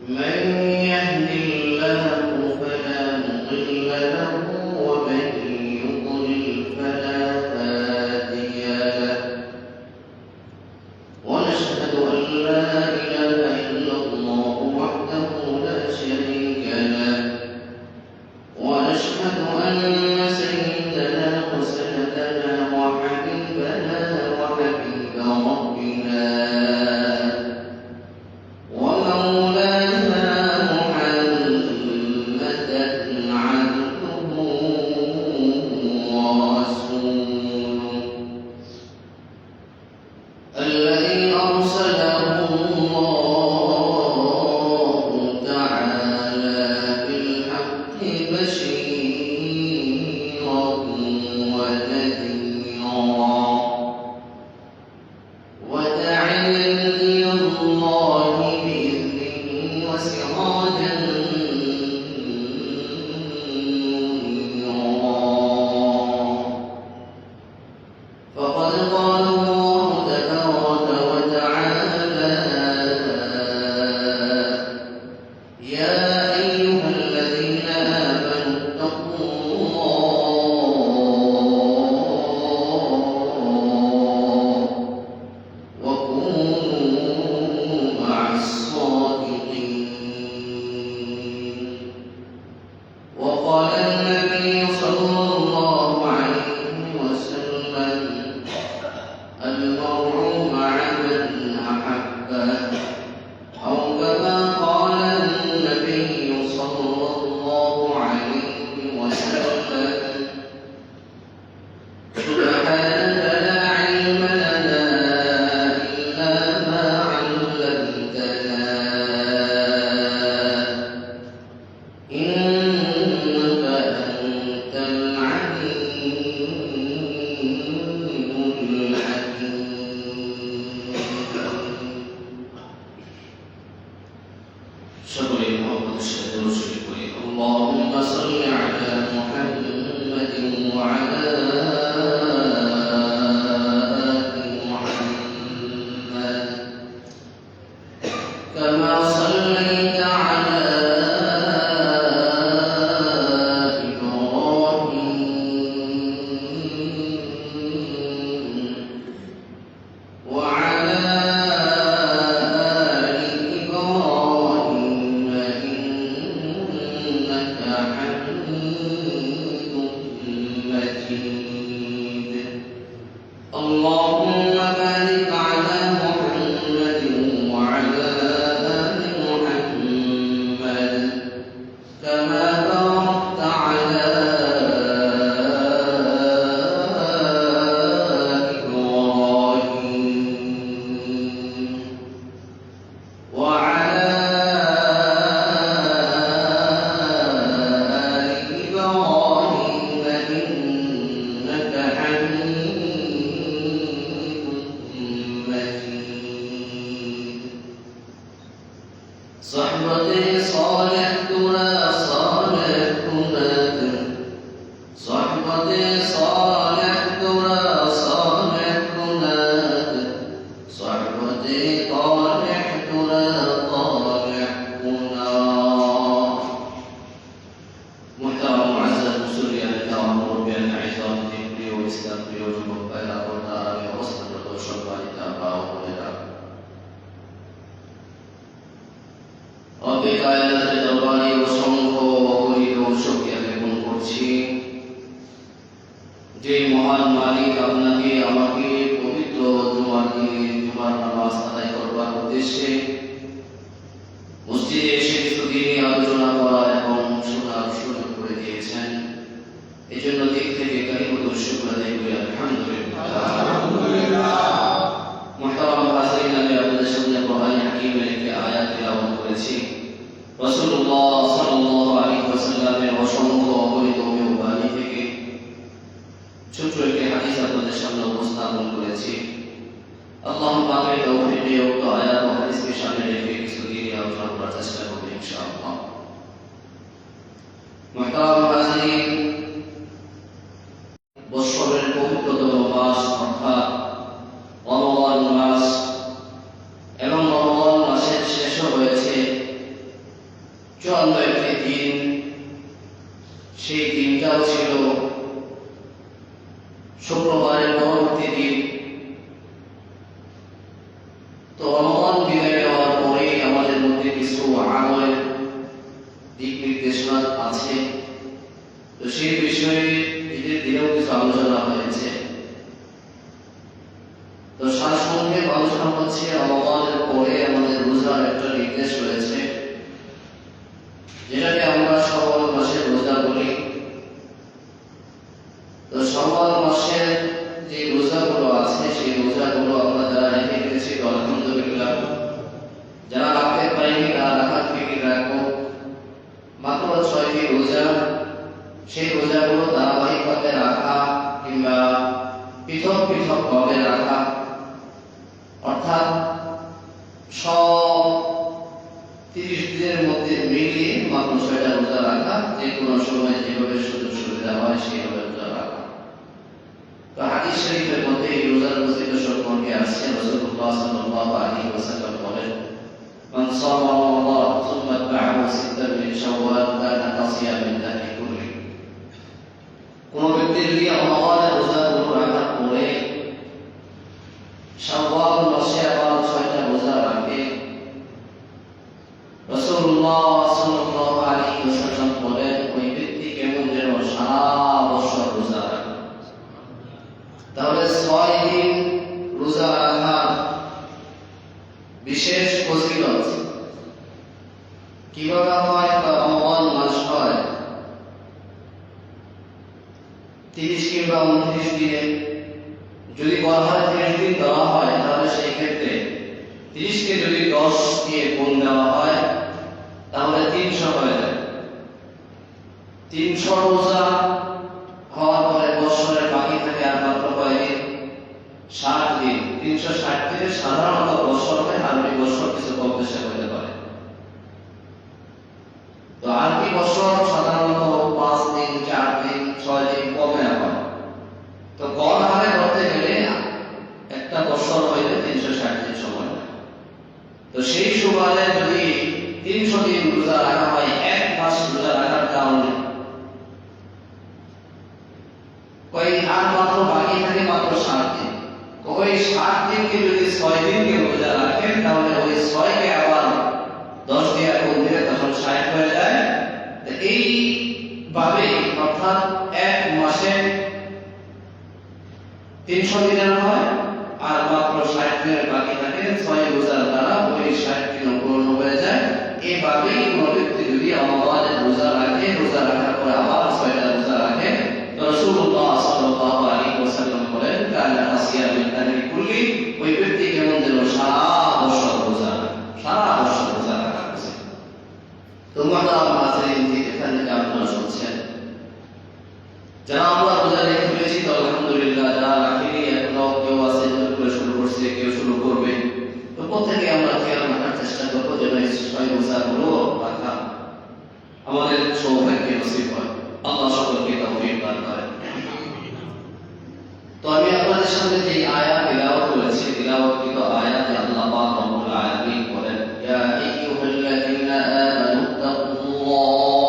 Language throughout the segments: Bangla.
من يهد الله فلا مضل له ومن يضلل فلا هادي له ونشهد أن لا إله إلا الله وحده لا شريك له ونشهد أن سيدنا وسندنا وحبيبنا وحبيب ربنا ومولانا محمدا عبده ورسوله الذي أرسله الله تعالى بالحق بشيرا ونذيرا وداعيا إلى الله بإذنه وسراجا منيرا فقد قال الله تبارك وتعالى يا أيها الذين آمنوا اتقوا الله وكونوا مع الصادقين وقال النبي صلى الله عليه وسلم المرء مع من أحبه أو كما قال النبي صلى الله عليه وسلم سبحانك لا علم لنا إلا ما علمتنا إنك أنت العليم الحكيم সকলে মুহাম্মদের সাথে রসুল করি আল্লাহুম্মা সাল্লি আলা মুহাম্মাদিন ওয়া আলা আলি মুহাম্মাদ কামা সাল্লাইতা আলা ইব্রাহিম وعلى آل إبراهيم إنك حميد مجيد اللهم بارك على محمد وعلى آل محمد كما باركت على وعلى آل إبراهيم إنك حميد مجيد صحبتي صالح ترى صالح كنت صحبتي صالح ترى صالح كنت صحبتي طالح ترى طالح كنا محترم معزز مسؤولي الكرام مربي العظام الدين والاسلام وجوب البلاغ والنار وصلة وشرب التابع والهدى ربي কায়নাতের দরবারে অসংখ্য অগণিত শুকরিয়া জ্ঞাপন করছি যে মহান মালিক আপনাকে আমাকে পবিত্র জুমার দিনে জুমার নামাজ আদায় করবার উদ্দেশ্যে মসজিদে এসে কিছুদিন আলোচনা করা এবং শোনার সুযোগ করে দিয়েছেন এজন্য দিক থেকে কারিমতুল শুকর আদায় করি আলহামদুলিল্লাহ মুহতারাম হাজিরিন আমি আপনাদের সামনে কোরআন হাকিমের একটি আয়াত তেলাওয়াত করেছি রাসূলুল্লাহ সাল্লাল্লাহু আলাইহি ওয়াসাল্লামের অসংখ্য অগণিত বাণী থেকে ছোট একটি হাদিস আপনাদের সামনে উপস্থাপন করেছি আল্লাহ পাকের তৌফিকে উক্ত আয়াত ও হাদিসকে সামনে রেখে কিছুদিন আলোচনা করার চেষ্টা করব ইনশাআল্লাহ মুহতারাম হাজিরিন বৎসরের পবিত্রতম মাস অর্থাৎ রমজান মাস এবং রমজান মাসের শেষ হয়েছে চুয়ান্ন একটি দিন, সেই দিনটাও ছিল শুক্রবারের পরবর্তী দিন। তো রমজান বিদায় নেওয়ার পরেই আমাদের মধ্যে কিছু আমলের দিক নির্দেশনা আছে। তো সেই বিষয়ে ঈদের দিনেও কিছু আলোচনা হয়েছে। তো সারসংক্ষেপ আলোচনা হচ্ছে রমজানের পরে আমাদের রোজার একটা নির্দেশ রয়েছে, যেটাকে আমরা শাওয়াল মাসের রোজা বলি। তো শাওয়াল মাসের যে রোজাগুলো আছে সেই রোজাগুলো আমরা যারা রেখে গেছি তো আলহামদুলিল্লাহ, যারা রাখতে পারিনি তারা রাখার ফিকির রাখবো। মাত্র 6টি রোজা, সেই রোজাগুলো ধারাবাহিকভাবে রাখা কিংবা পৃথক পৃথক ভাবে রাখা, অর্থাৎ সব 30 দিনের মধ্যে মিলিয়ে মাত্র 6টা রোজা রাখা, যে কোনো সময় যেভাবে সুযোগ সুবিধা হয় সেইভাবে রোজা রাখা। তো হাদিস শরীফের মধ্যে এই রোজার ফজিলত সম্পর্কে আসছে, রাসূলুল্লাহ সাল্লাল্লাহু আলাইহি ওয়াসাল্লাম বলেন, মান সামা রমাদান সুম্মা আতবা'আহু সিত্তান মিন শাওয়াল কানা কাসিয়ামিন দাহরি কুল্লি। কোন ব্যক্তি যদি রমাদানের রোজাগুলো রাখার পরে শাওয়াল মাসে আবার 6টা রোজা রাখে, রাসূলুল্লাহ সাল্লাল্লাহু আলাইহি ওয়াসাল্লাম বলেন ওই ব্যক্তি কেমন যেন সারা বছর রোজা রাখে। তাহলে 6 দিন রোজা রাখার বিশেষ ফজিলত কিভাবে হয়? রমজান মাস হয় 30 কিংবা 29 দিনে। যদি বলা হয় 30 দিন দেওয়া হয়, তাহলে সেই ক্ষেত্রে 30 কে যদি 10 দিয়ে গুণ দেওয়া হয় তাহলে 300 হয়ে যায়। 300 রোজা হওয়ার পরে বছরের বাকি থাকে আর মাত্র কয়দিন? 60 দিন। 360 দিনে সাধারণত বছর হয়, আরবি বছর কিছু কম বেশি হতে পারে। তো আরবি বছর সাধারণত 5 দিন, 4 দিন, 6 দিন কমে হয়। তো গড় হারে ধরতে গেলে একটা বছর হইলে 360 দিন সময় লাগে। তো সেই সময়ে যদি 300 দিন রোজা রাখা হয়, 1 মাস রোজা রাখার কারণে ওই আর মাত্র বাকি থাকে মাত্র 60 দিন। ওই 60 দিনকে যদি 6 দিনকে রোজা রাখেন তাহলে ওই 6 কে আবার 10 দিয়ে গুণ দিলে তখন 60 হয়ে যায়। এই ভাবে অর্থাৎ 1 মাসে 300 দিনের হয় আর মাত্র 60 দিনের বাকি থাকে, 6 রোজার দ্বারা ওই 60 দিন পূর্ণ হয়ে যায়। এইভাবেই কোনো ব্যক্তি যদি রমজানের রোজা রাখে, রোজা রাখার পরে আবার 6টা রোজা রাখে, তো রাসূলুল্লাহ সাল্লাল্লাহু আলাইহি ওয়াসাল্লাম বলেন কানা কাসিয়ামিন দাহরি কুল্লি, ওই ব্যক্তি কেমন যেন সারা বছর রোজা রাখা হয়েছে। তো মুহতারাম হাজিরিন, এখানে যে আপনারা শুনছেন, যারা আমরা রোজা রেখে ফেলেছি তো আলহামদুলিল্লাহ, যারা রাখিনি এখনো কেউ আছে নতুন করে শুরু করছে, কেউ শুরু করবে, তো প্রত্যেকে আমরা খেয়াল রাখার চেষ্টা করবো যেন এই 6 রোজাগুলো রাখা আমাদের সৌভাগ্যে নসিব হয়। আল্লাহ সকলকে তৌফিক দান করেন। তো আমি আপনাদের সামনে যে আয়াত তিলাওয়াত করেছি, তিলাওয়াতকৃত আয়াতে আল্লাহ পাক রব্বুল আলামিন বলেন, ইয়া আইয়ুহাল্লাযীনা আমানু তাকুল্লাহ,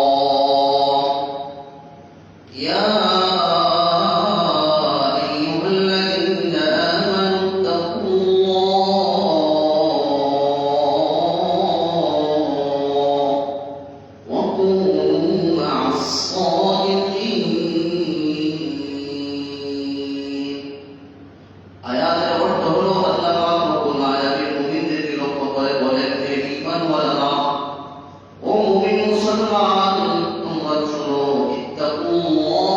ইয়া আইয়ুহাল্লাযীনা আমানু তাকুল্লাহ ওয়া কুনু মা'আস সাদিকিন। আয়াতের অর্থ হলো আল্লাহ পাক রব্বুল আলামিন মুমিনদেরকে লক্ষ্য করে বলেন, হে ঈমানওয়ালারা, ও মুমিন মুসলমান, তোমরা শোনো, ইত্তাকুল্লাহ,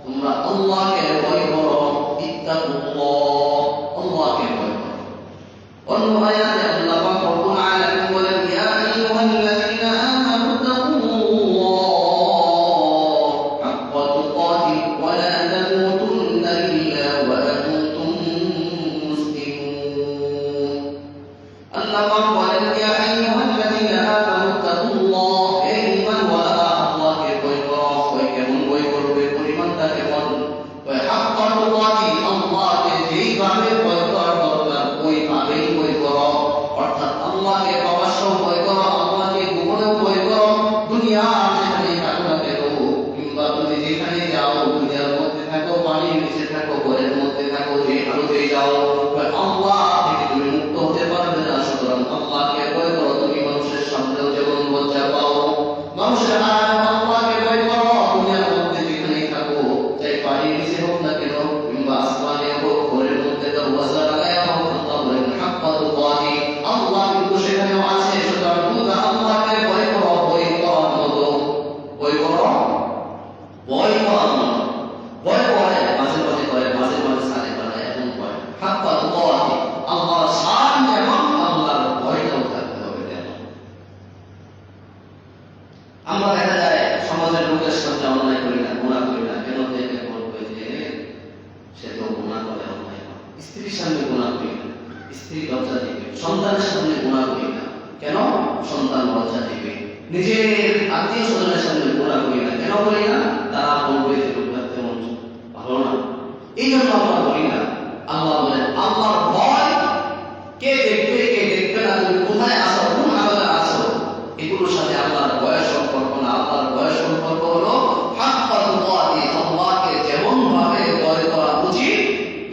তোমরা আল্লাহকে ভয় করো, ইত্তাকুল্লাহ, আল্লাহকে ভয় করো। অন্য আয়াতে আল্লাহ পাক রব্বুল আলামিন বলেন, ইয়া আইয়ুহাল্লাযীনা আমানু তাকুল্লাহ হাক্কা তুকাতিহি ওয়া লা তামুতুন্না ইল্লা ওয়া আনতুম মুসলিমুন। আল্লাহ পাক বলেন, ইয়া আইয়ুহাল্লাযীনা আমানু তাকুল্লাহ, হে ঈমানওয়ালারা, আল্লাহকে ভয় করো। ভয় কেমন ভয় করবে? পরিমাণটা কেমন? ওই হাক্কা তুকাতিহি, আল্লাহকে যেইভাবে ভয় করার দরকার ওইভাবেই ভয় করো। সামনে গুনাহ করি না, স্ত্রী লজ্জা দিবে, সন্তানের সামনে গুনাহ করি না, কেন? সন্তান লজ্জা দিবে। নিজের আত্মীয় স্বজনের সামনে গুনাহ করি না, কেন করি না? তারা বলবে যে লোকটা তেমন ভালো না, এই জন্য আমরা করি না। আল্লাহ বলেন আল্লাহর ভয় কে দেখবে কে দেখবে না, তুমি কোথায় আসো, কোন আমলে আসো, এগুলোর সাথে আল্লাহর ভয়ের সম্পর্ক না। আল্লাহর ভয়ের সম্পর্ক হলো হাক্কাতুল্লাহি, আল্লাহকে যেমন ভাবে ভয় করা উচিত,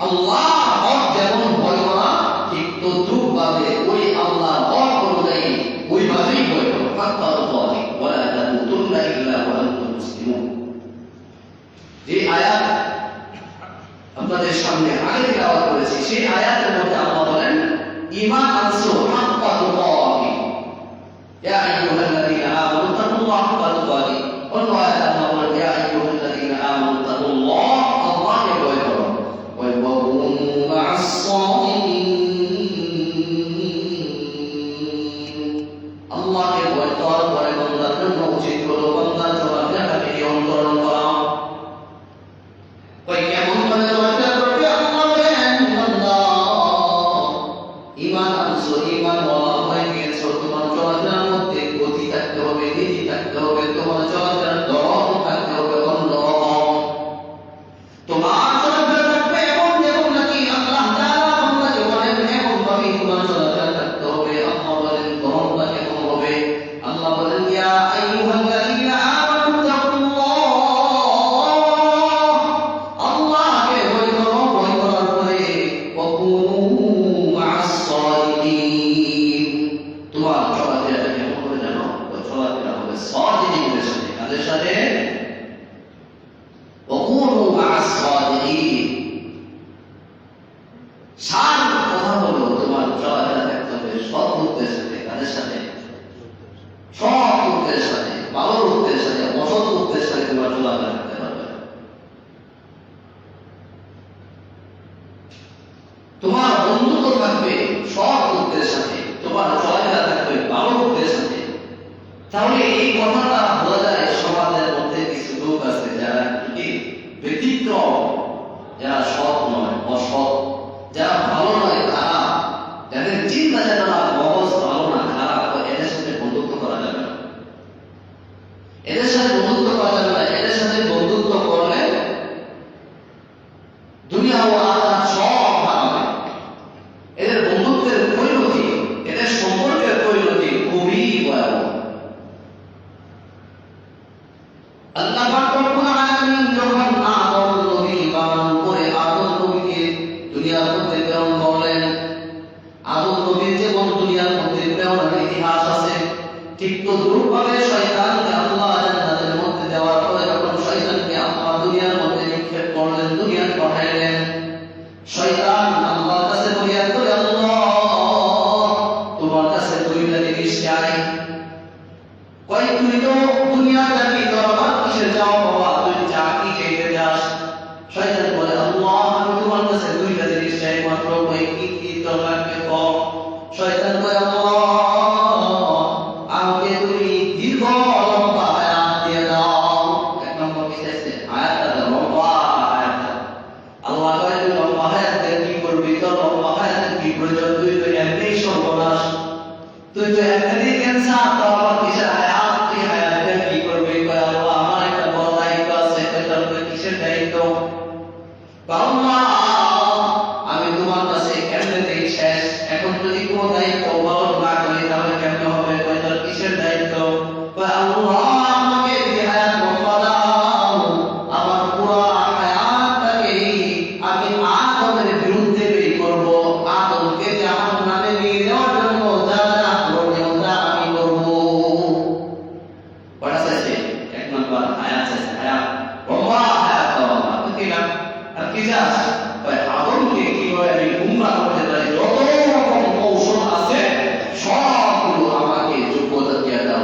আল্লাহ হক যেমন ভয় করা ঠিক তদ্রুপ ভাবে ওই আল্লাহর হক অনুযায়ী ওইভাবেই ভয় করো। হাক্কাতুল্লাহি ওয়ালা তামুতুন্না ইল্লা ওয়া আনতুম মুসলিমুন। যে আয়াত আপনাদের সামনে আগে তেলাওয়াত করেছি, সেই আয়াতের মধ্যে আল্লাহ বলেন ঈমান আনসু হাক্কাতুল্লাহি ইয়া আইয়ুহাল্লাযীনা আমানু তাকুল্লাহা হাক্কা তুকাতিহি। অন্য আয়াতে আল্লাহ বলেন ইয়া আইয়ুহাল্লাযীনা আমানু তাকুল্লাহ, আল্লাহকে ভয় করো, ওয়া কুনু মা'আস সাদিকিন। আল্লাহকে ভয় করার পরে বান্দার জন্য উচিত হলো বান্দার চলাফেরাকে নিয়ন্ত্রণ করা। ওই কেমন করে চলাফেরা করবে? আল্লাহ বলেন বান্দা ঈমান আনছো, ঈমান ওয়ালা হয়ে গিয়েছো, তোমার চলাফেরার মধ্যে গতি থাকতে হবে, নীতি থাকতে হবে, তোমার চলাফেরার ধরন থাকতে হবে অন্যরকম। তোমার চলাফেরা থাকবে এমন যেমন নাকি আল্লাহ তাআলা বান্দাকে বলেন এমন ভাবেই তোমার চলাফেরা থাকতে হবে। আল্লাহ বলেন ধরনটা কেমন হবে? আল্লাহ বলেন ইয়া আইয়ুহাল্লাযীনা আমানু তাকুল্লাহ, আল্লাহকে ভয় করো, ভয় করার পরে ওয়া কুনু মা'আস সাদিকিন। তোমার চলাফেরাটা কেমন হবে জানো? ওই চলাফেরা হবে সাদিকিনের সাথে। কাদের সাথে? ওয়া কুনু মা'আস সাদিকিন। সার কথা হলো তোমার চলাফেরা থাকতে হবে সৎ লোকদের সাথে। কাদের সাথে? সৎ লোকদের সাথে, ভালো লোকদের সাথে। অসৎ লোকদের সাথে তোমার চলাফেরা থাকতে পারবে না। তোমার বন্ধুত্ব থাকবে সৎ লোকদের সাথে, তোমার চলাফেরা থাকবে ভালো লোকদের সাথে। তাহলে এই কথাটা বোঝা যায় সমাজের মধ্যে কিছু লোক আছে যারা কি ব্যতিক্রম, যারা সৎ নয়, অসৎ, যারা ভালো নয়, খারাপ, যাদের চিন্তা চেতনা মগজ ভালো না, খারাপ, এদের সাথে বন্ধুত্ব করা যাবে না। এদের সাথে বন্ধুত্ব করা যাবে না। এদের সাথে বন্ধুত্ব করলে দুনিয়া ও আখিরাত সব হারাবে। এদের বন্ধুত্বের পরিণতি, এদের সম্পর্কের পরিণতি খুবই ভয়াবহ। আল্লাহ পাক রব্বুল আলামিন যখন আদম নবী বানান করে আদম নবীকে দুনিয়ার মধ্যে প্রেরণ করলেন, আদম নবীর যেমন দুনিয়ার মধ্যে প্রেরণের ইতিহাস আছে, ঠিক তদ্রূপভাবে শয়তানকে আল্লাহ জান্নাতের মধ্যে দেওয়ার পরে যখন শয়তানকে আল্লাহ দুনিয়ার মধ্যে নিক্ষেপ করলেন, দুনিয়ায় পাঠাইলেন, শয়তান আল্লাহর কাছে ফরিয়াদ করে আল্লাহ তোমার কাছে দুইটা জিনিস চাই। কই তুই তো দুনিয়া চাকরি কর, আমার কিসের যাও বাবা, তুই যা কি চাইতে যাস? শয়তান বলে আল্লাহ আমি তোমার কাছে দুইটা জিনিস চাই মাত্র, কই কি কি তোর লাগবে কও। শয়তান বলে আল্লাহ আমাকে তুমি দীর্ঘ লম্বা হায়াত দিয়ে দাও। এক নম্বর কি চাইছে? হায়াতটা দাও, লম্বা হায়াত। আল্লাহ কয় তুই লম্বা হায়াত দিয়ে কি করবি? তোর লম্বা হায়াতের কি প্রয়োজন? তুই তো এমনিই সর্বনাশ, তুই তো এমনিই ক্যান্সার, তো আবার কিসের হায়াত? তুই হায়াত দিয়ে কি করবি? কয় আল্লাহ আমার একটা বড় দায়িত্ব আছে। কয় তোর কিসের দায়িত্ব? আল্লাহ আমি তোমার কাছে এমনিতেই শেষ, এখন যদি কোনো দায়িত্ব পালন না করি তাহলে কেমন হবে? কয় তোর কিসের দায়িত্ব? কয় আল্লাহ আমাকে এই হায়াত লম্বা দাও, আমার পুরো হায়াতটাকে আমি আদমের বিরুদ্ধে বের করব, আদমকে জাহান্নামে নিয়ে যাওয়ার জন্য যা যা করণীয় তা আমি করব। কয়টা চাইছে? এক নম্বর হায়াত চাইছে, হায়াত লম্বা হায়াত দাও আল্লাহ। কি না আর কি চাস? কয় আদমকে কিভাবে আমি গুমরাহ করতে পারি, যত রকম কৌশল আছে সবগুলো আমাকে যোগ্যতা দিয়ে দাও।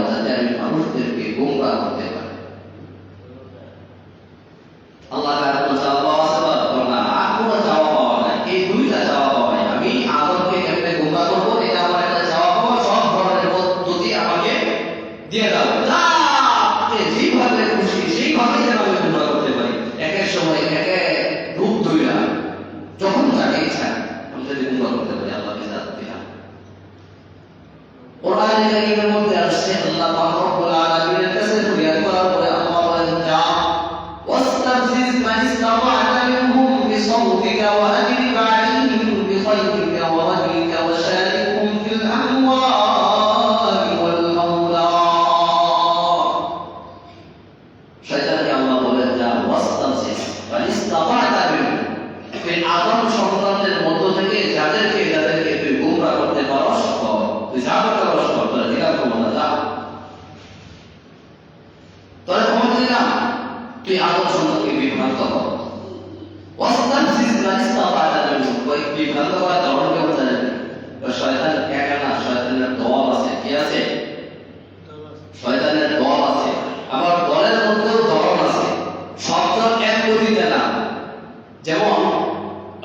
বিভ্রান্ত করার ধরন কেমন জানেন? শয়তান একা না, শয়তানের দল আছে। কি আছে? শয়তানের দল আছে। আবার দলের মধ্যেও ধরন আছে। সব দল এক গতিতে না। যেমন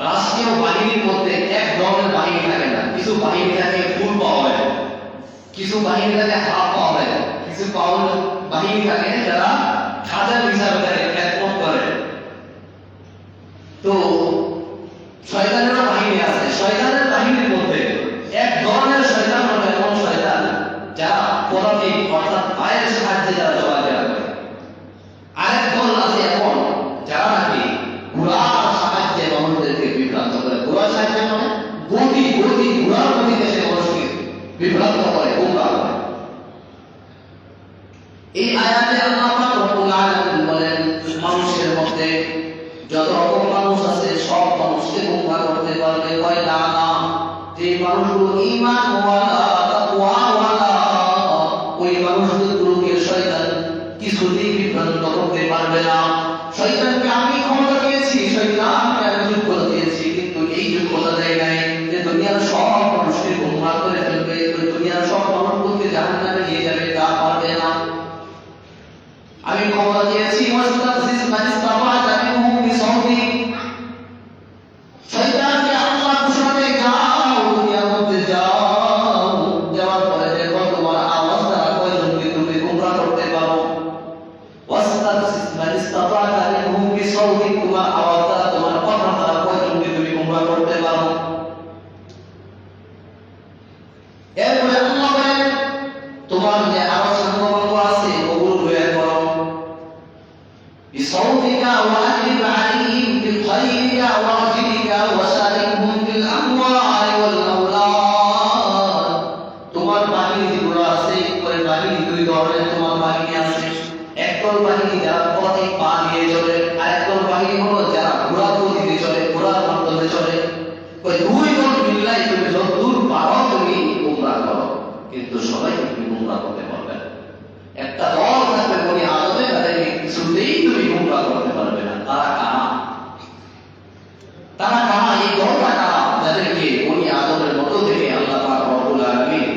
রাষ্ট্রীয় বাহিনীর মধ্যে এক ধরনের বাহিনী থাকে না। কিছু বাহিনী থাকে ফুল পাওয়ার, কিছু বাহিনী থাকে হাফ পাওয়ার, কিছু বাহিনী থাকে যারা খাদের হিসাবে থাকে, খেদমত করে। তো শয়তানের বাহিনী আছে। শয়তানের বাহিনীর মধ্যে এক ধরনের শয়তান হবে এমন শয়তান যারা পদাতিক অর্থাৎ পায়ের সাহায্যে যারা চলাফেরা করে। আরেক দল আছে এমন যারা নাকি ঘোড়ার সাহায্যে মানুষদেরকে বিভ্রান্ত করে। ঘোড়ার সাহায্যে মানে ঘোড়ার গতিতে সে মানুষকে বিভ্রান্ত করে, গোমরাহ করে। এই আয়াতে আল্লাহ পাক রব্বুল আলামিন বলেন, মানুষের মধ্যে যত রকম মানুষ আছে সব মানুষকে গোমরাহ করতে পারবে। কয় না, যে মানুষগুলো ঈমান ওয়ালা তাকওয়া ওয়ালা, ওই মানুষগুলোকে শয়তান কিছুতেই বিভ্রান্ত করতে পারবে না। শয়তানকে আমি ক্ষমতা দিয়েছি, শয়তানকে আমি যোগ্যতা দিয়েছি, কিন্তু এই যোগ্যতা দেয় নাই যে দুনিয়ার সব মানুষকে গোমরাহ করে ফেলবে, দুনিয়ার সব মানুষকে জাহান্নামে নিয়ে যাবে, তা পারবে না। আমি ক্ষমতা দিয়েছি ওয়াস্তাফজিজ মান ইসতাতা মিনহুম বিসাউতিক, শয়তানকে আল্লাহ ঘোষণা দেয়, যাও দুনিয়ার মধ্যে যাও, যাওয়ার পরে দেখো তোমার আওয়াজ দ্বারা কয়জনকে তুমি গোমরাহ করতে পারো। ওয়াস্তাফজিজ মান ইসতাতা মিনহুম বিসাউতিক, তোমার আওয়াজ দ্বারা তোমার কথা দ্বারা কয়জনকে তুমি গোমরাহ করতে পারো। এরপরে আল্লাহ বলেন, তোমার যে আরো সাঙ্গপাঙ্গ আছে ওগুলো বের করো। বিসাউতিকা ওয়া আজলিব আলাইহিম বিখাইরিকা ওয়া রাজিলিকা ওয়া শারিকহুম ফিল আমওয়ালি ওয়াল আওলাদ। তোমার বাহিনী যেগুলো আছে, ওই বাহিনী দুই ধরনের তোমার বাহিনী আছে। একদল বাহিনী যারা পথে পা দিয়ে চলে, আর একদল বাহিনী হলো যারা ঘোড়ার গতিতে চলে, ঘোড়ার মাধ্যমে চলে। ওই দুই দল মিলাই তুমি যতদূর পারো তুমি গোমরাহ করো, কিন্তু সবাই তুমি গোমরাহ করতে পারবে না। একটা দল থাকবে বনি আদমে, তাদেরকে কিছুতেই তুমি গোমরাহ করতে পারবে না। তারা কারা? তারা কারা? এই দলটা কারা? যাদেরকে বনি আদমের মতো থেকে আল্লাহ পাক রব্বুল আলামিন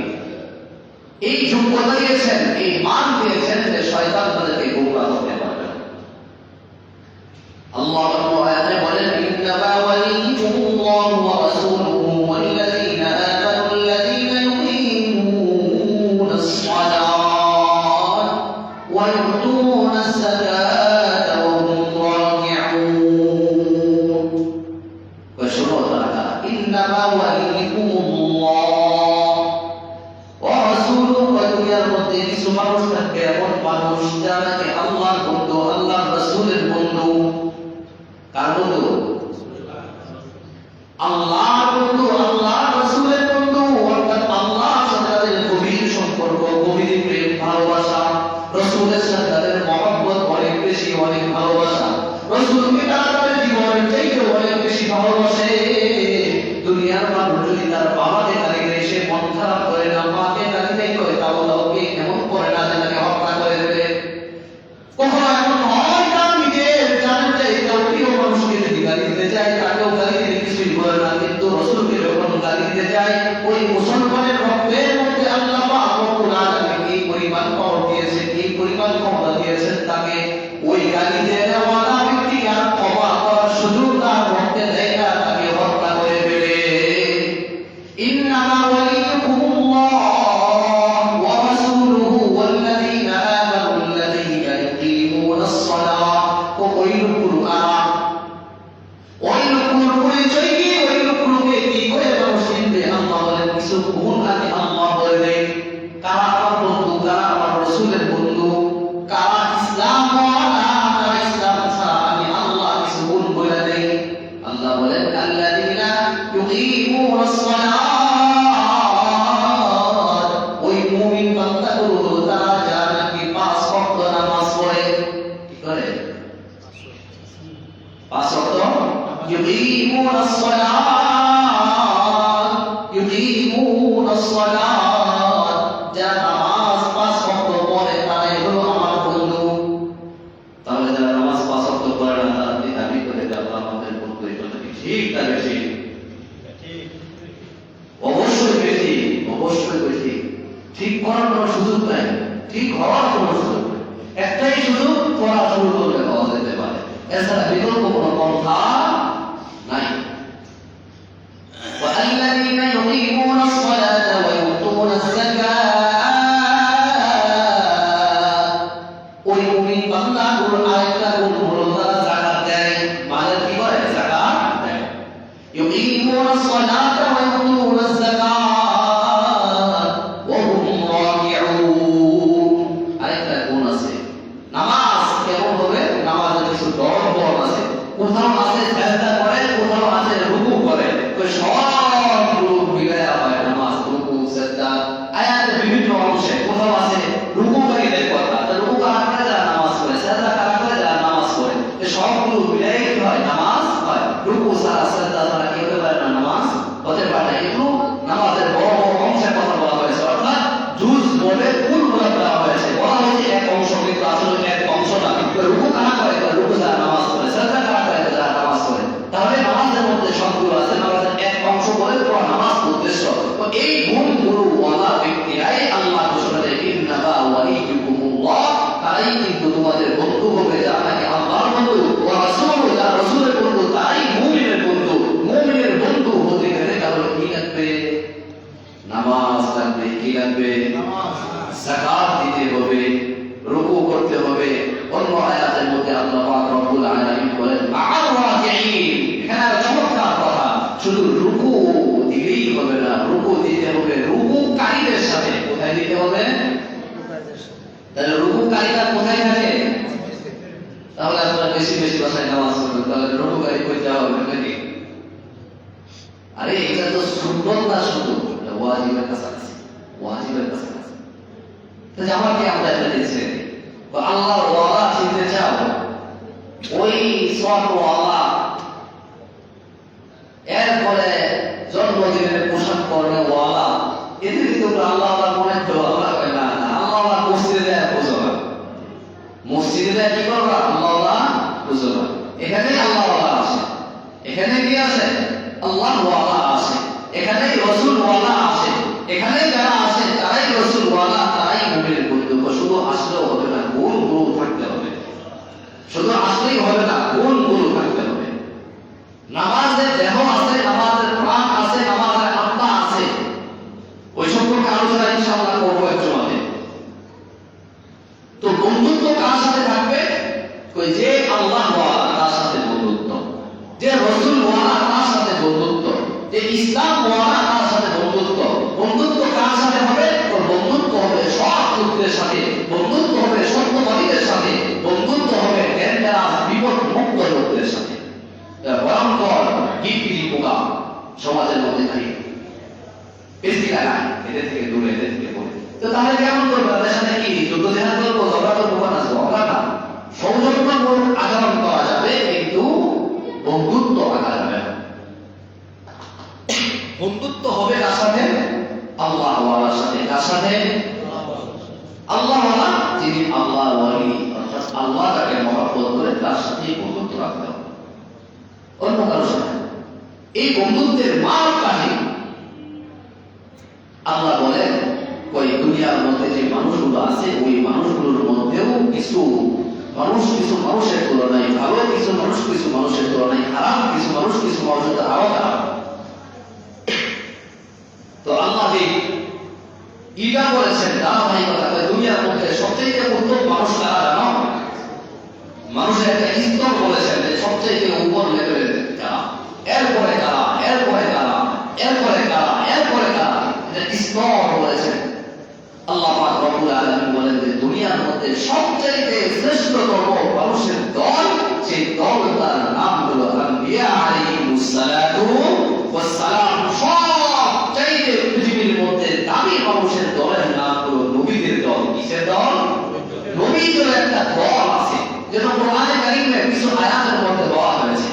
এই যোগ্যতা দিয়েছেন, এই মান দিয়েছেন যে শয়তান তাদেরকে গোমরাহ করতে পারবে না। আল্লাহ রাব্বুল আলামিন বলেন, ইন্নামা ওয়ালিয়ুল্লাহু ওয়া রাসূলুহু ওয়াল্লাযীনা আমানু আল্লাযীনা ইউকিমুনাস সালাত ওয়া ইউতুনাস যাকাতা ওয়া হুম রাকিউন। ওই শোনো তারা, ইন্নামা ওয়ালিয়ুল্লাহ ওয়া রাসূলুহু, দুনিয়ার মধ্যে কিছু মানুষ থাকবে এমন মানুষ যারা নাকি আল্লাহর বন্ধু, আল্লাহর রাসূলের বন্ধু। কার বন্ধু? আল্লাহর বন্ধু, আল্লাহর রাসূলের বন্ধু, অর্থাৎ আল্লাহর সাথে তাদের গভীর সম্পর্ক, গভীর প্রেম ভালোবাসা, রাসূলের সাথে তাদের মহব্বত অনেক বেশি, অনেক ভালোবাসা। রাসূলকে তারা তাদের জীবনের চাইতে অনেক বেশি ভালোবাসে। দুনিয়ার মানুষ যদি তার বাবাকে গালি দেয় সে মন খারাপ করে না, মাকে গালি দেয় তাহলে ওকে এমন করে না যে তাকে হত্যা করে দেবে। কখনো এমন হয় তার নিজের জানেন যে এটাও প্রিয় মানুষকে যদি গালি দিতে যায় তাকেও গালি দিতে কিছুই করে না, কিন্তু রাসূলকে যখন গালি দিতে যায় ওই মুসলমানের রক্তের মধ্যে আল্লাহ পাক রব্বুল আলামিন এই পরিমাণ পাওয়ার দিয়েছেন, এই পরিমাণ ক্ষমতা দিয়েছেন তাকে ওই গালি দেওয়ালা ব্যক্তি আর ক্ষমা করার সুযোগ তার রক্তে দেয় না, তাকে হত্যা করে ফেলে। ইন্নামা ওয়ালিয়ুকুমুল্লাহ ওয়া রাসূলুহু ওয়াল্লাযীনা আমানু আল্লাযীনা ইউকিমুনাস সালাত। ওই লোকগুলো কারা? ওই লোকগুলোর পরিচয় কি? ওই লোকগুলোকে কি করে মানুষ চিনবে? আল্লাহ বলেন কিছু গুণ আছে, আল্লাহ বলে দেয় কারা আমার বন্ধু, কারা আমার রাসূলের বন্ধু, কারা ইসলাম ওয়ালা, কারা ইসলাম ছাড়া। আমি আল্লাহ কিছু গুণ বলে দেই। আল্লাহ বলেন আল্লাযীনা ইউকিমুনাস সালাত, ওই মুমিন বান্দাগুলো হলো তারা যারা নাকি 5 ওয়াক্ত নামাজ পড়ে। কি করে? 5 ওয়াক্ত ইউকিমুনাস সালাত, ইউকিমুনাস সালাত, যারা নামাজ 5 ওয়াক্ত পড়ে তারাই হলো আমার বন্ধু। তাহলে যারা নামাজ 5 ওয়াক্ত পড়ে না তারা কি দাবি করে যে আল্লাহ আমাদের বন্ধু? এটা তো ঠিক, তাহলে ঠিক ঠিক করার কোনো সুযোগ নাই, ঠিক হওয়ার কোনো সুযোগ নাই। একটাই সুযোগ, পড়া শুরু করলে পাওয়া যেতে পারে, এছাড়া বিকল্প কোনো পন্থা নাই। والذين يقيمون الصلاة ويؤتون الزكاة ওই মুমিন বান্দাগুলোর আরেকটা গুণ হলো তারা যাকাত দেয়। মানে কি করে? যাকাত দেয়। يقيمون الصلاة ويؤتون الزكاة وهم راكعون আরেকটা গুণ আছে। নামাজ কেমন হবে? নামাজের কিছু দর আছে। কোথাও আছে সাজদা করে, কোথাও আছে রুকু করে। তো সবগুলো মিলায়া হয় নামাজ, রুকু, সাজদা। আয়াতের বিভিন্ন অংশে কোথাও আছে রুকুকারীদের কথা, তো রুকু কারা করে যারা নামাজ পড়ে, সাজদা কারা করে যারা নামাজ পড়ে। তো সবগুলো মিলাই কি হয়? নামাজ হয়। রুকু ছাড়া, সাজদা ছাড়া কি হতে পারে না? নামাজ হতে পারে না। এগুলো নামাজের বড় বড় অংশের কথা বলা হয়েছে, অর্থাৎ জুজ বলে ফুল বলে দেওয়া হয়েছে। বলা হয়েছে এক অংশ, কিন্তু আসলে এক অংশ না। রুকু কারা করে? রুকু যারা নামাজ পড়ে, সাজদা কারা করে? যারা নামাজ পড়ে। তাহলে নামাজের মধ্যে সবগুলো আছে, নামাজের এক অংশ বলে পুরো নামাজ উদ্দেশ্য। তো এই গুণগুলো ওয়ালা ব্যক্তিরাই আল্লাহ ঘোষণা দেয়, ইন্নামা ওয়ালিয়ুকুমুল্লাহ, তারাই কিন্তু তোমাদের বন্ধু হবে, যারা নাকি আল্লাহর বন্ধু, ওয়া রাসূলুহু, যারা রাসূলের বন্ধু, তারাই মুমিনের বন্ধু। মুমিনের বন্ধু হতে গেলে তাহলে কি লাগবে? নামাজ লাগবে। কি লাগবে? নামাজ। যাকাত দিতে হবে, রুকু করতে হবে। অন্য আয়াতের মধ্যে আল্লাহ পাক রব্বুল আলামিন বলেন মা'আর রাকিঈন। এখানে আর চমৎকার কথা, শুধু রুকু দিলেই হবে না, রুকু দিতে হবে রুকুকারীদের সাথে। কোথায় দিতে হবে? তাহলে রুকুকারীরা কোথায় থাকে? তাহলে আপনারা বেশি বেশি বাসায় নামাজ পড়বেন, তাহলে রুকুকারী কই যাওয়া হবে নাকি? আরে এটা তো সুন্নত না, শুধু ওয়াজিবের কাছাকাছি, ওয়াজিবের কাছাকাছি। তো জামাকে আমরা এটা দিয়েছি, আল্লাহর ওয়াদা চিনতে চাও, ওই সব ওয়াদা, এরপরে জন্মদিনের পোশাক পরনে ওয়াদা, এদের কিন্তু আল্লাহ মনে করো আল্লাহ কয় না, আল্লাহ মসজিদে বুঝো না, মসজিদে কি করবা? আল্লাহ বুঝো না। এখানে আল্লাহ ওয়াদা আছে, এখানে কি আছে? আল্লাহ ওয়াদা আছে, এখানে রাসূল ওয়াদা আছে, এখানে যারা আছে তারাই রাসূল ওয়াদা, তারাই মুমিনের বন্ধু। শুধু আসলেও হবে না, গুণগুলো থাকতে হবে। শুধু আসলেই হবে না, গুণগুলো থাকতে হবে। নামাজের দেহ আছে, নামাজের প্রাণ আছে, নামাজের আত্মা আছে। ওই সম্পর্কে আলোচনা ইনশাআল্লাহ করবো একটু মাঝে। তো বন্ধুত্ব কার সাথে থাকবে? কই যে আল্লাহ ওয়ালা তার সাথে বন্ধুত্ব, যে রাসূল ওয়ালা তার সাথে বন্ধুত্ব, যে ইসলাম ওয়ালা তার সাথে বন্ধুত্ব। বন্ধুত্ব কার সাথে হবে? ওর বন্ধুত্ব হবে সৎ লোকদের সাথে, বন্ধুত্ব হবে সত্যবাদীদের সাথে, বন্ধুত্ব হবে ডেঞ্জারাস বিপদ মুক্ত লোকদের সাথে। ভয়ঙ্কর গিরগিরি পোকা সমাজের মধ্যে থাকে, বেশি লাগায়, এদের থেকে দূরে, এদের থেকে বলে। তো তাহলে কেমন করবো? তাদের সাথে কি যুদ্ধ জেহাদ করবো? ঝগড়া করবো না? ঝগড়া না, সৌজন্যমূলক আচরণ করা যাবে, কিন্তু বন্ধুত্ব আঁকা যাবে না। বন্ধুত্ব হবে কার সাথে? আল্লাহ ওয়ালার সাথে। কার সাথে? আল্লাহ ওয়ালা, যিনি আল্লাহ ওয়ালি, অর্থাৎ আল্লাহ তাকে মহব্বত করে তার সাথে বন্ধুত্ব রাখতে হবে, অন্য কারোর সাথে। এই বন্ধুত্বের মান কাহিনী আল্লাহ বলেন, ওই দুনিয়ার মধ্যে যে মানুষগুলো আছে, ওই মানুষগুলোর মধ্যেও কিছু মানুষ কিছু মানুষের তুলনায় ভালো, কিছু মানুষ কিছু মানুষের তুলনায় খারাপ, কিছু মানুষ কিছু মানুষের আরো খারাপ। তো আল্লাহ ইটা বলেছেন ধারাবাহিকতা, দুনিয়ার মধ্যে সবচেয়ে উত্তম মানুষ কারা জানো? মানুষের একটা স্তর বলেছেন যে সবচেয়ে উপর লেভেলের কারা, এরপরে কারা, এরপরে কারা, এরপরে কারা, এরপরে কারা, এটা স্তর বলেছেন। আল্লাহ পাক রব্বুল আলামিন বলেন যে দুনিয়ার মধ্যে সবচেয়ে শ্রেষ্ঠতম মানুষের দল, সেই দল তার নাম হলো আম্বিয়া আলাইহিস সালাতু ওয়াস সালাম। সবচেয়ে পৃথিবীর মধ্যে দামি মানুষের দলের নাম হলো নবীদের দল। কিসের দল? নবীদের একটা দল আছে, যেটা কোরআনে কারীমে কিছু আয়াতের মধ্যে বলা হয়েছে।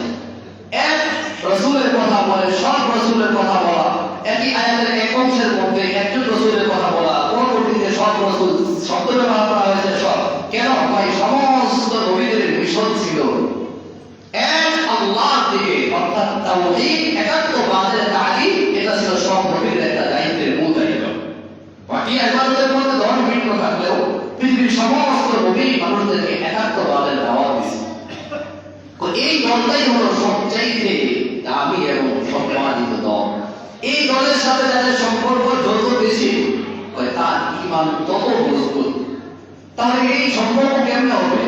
এক রাসূলের কথা বলে, সব রাসূলের কথা বলা, একই আয়াতের এক অংশের মধ্যে একজন রাসূলের কথা বলা, পরবর্তীতে সব রাসূল শব্দ ব্যবহার করা হয়েছে সব। কেন ভাই? সমস্ত নবীদের মিশন ছিল এক আল্লাহর দিকে, অর্থাৎ তাওহীদ, একাত্মবাদের দাবি। এটা ছিল সব নবীদের একটা দায়িত্বের মূল দায়িত্ব। বাকি ইবাদতের সাথে যাদের সম্পর্ক যত বেশি হয় তার ঈমান তত মজবুত। তাহলে এই সম্পর্ক কেমনে হবে?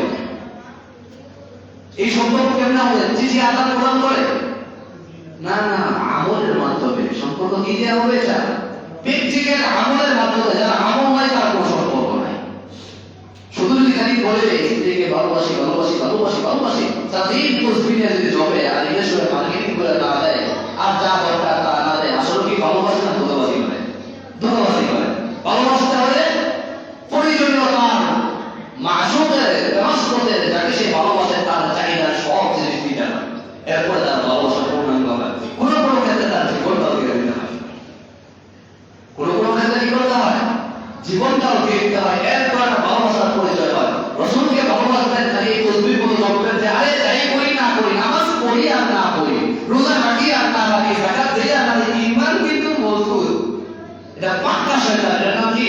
এই সম্পর্ক কেমনে হবে? চিঠি আদান প্রদান করে না, না, আমলের মাধ্যমে সম্পর্ক কি দিয়ে হবে? ব্যক্তিগত আমলের মাধ্যমে। যারা আমল নাই তার কোনো সম্পর্ক নাই। শুধু যদি খালি বলে স্ত্রীকে ভালোবাসি ভালোবাসি ভালোবাসি ভালোবাসি, তাদের তসবিহে যদি জবে আর নিজস্ব মার্কেটিং করে না দেয় আর যা দরকার তা না দেয়, আসলে কি ভালোবাসি না ধোকাবাজি করে? ধোকাবাজি করে। ভালোবাসতে হলে প্রয়োজনীয়তার মাসুকের ব্যবস্থাদের যাকে সে ভালোবাসে তার চাহিদার সব জিনিস দিতে হয়, এরপরে তার ভালোবাসা পূর্ণাঙ্গ হবে। কোনো কোনো ক্ষেত্রে তার জীবনটাও দিয়ে দিতে হয়, কোনো কোনো ক্ষেত্রে কি করতে হয়? জীবনটাও দিয়ে দিতে হয়, এরপরে ভালোবাসার পরিচয় হয়। রসুলকে ভালোবাসতেন খালি এই তসবিহ মতো জপতেন যে আরে যাই করি না করি, নামাজ পড়ি আর না পড়ি, রোজা রাখি আর না রাখি, যাকাত দেই আর না দেই, ঈমান কিন্তু মজবুত। এটা পাক্কা শয়তান। এর নাম কি?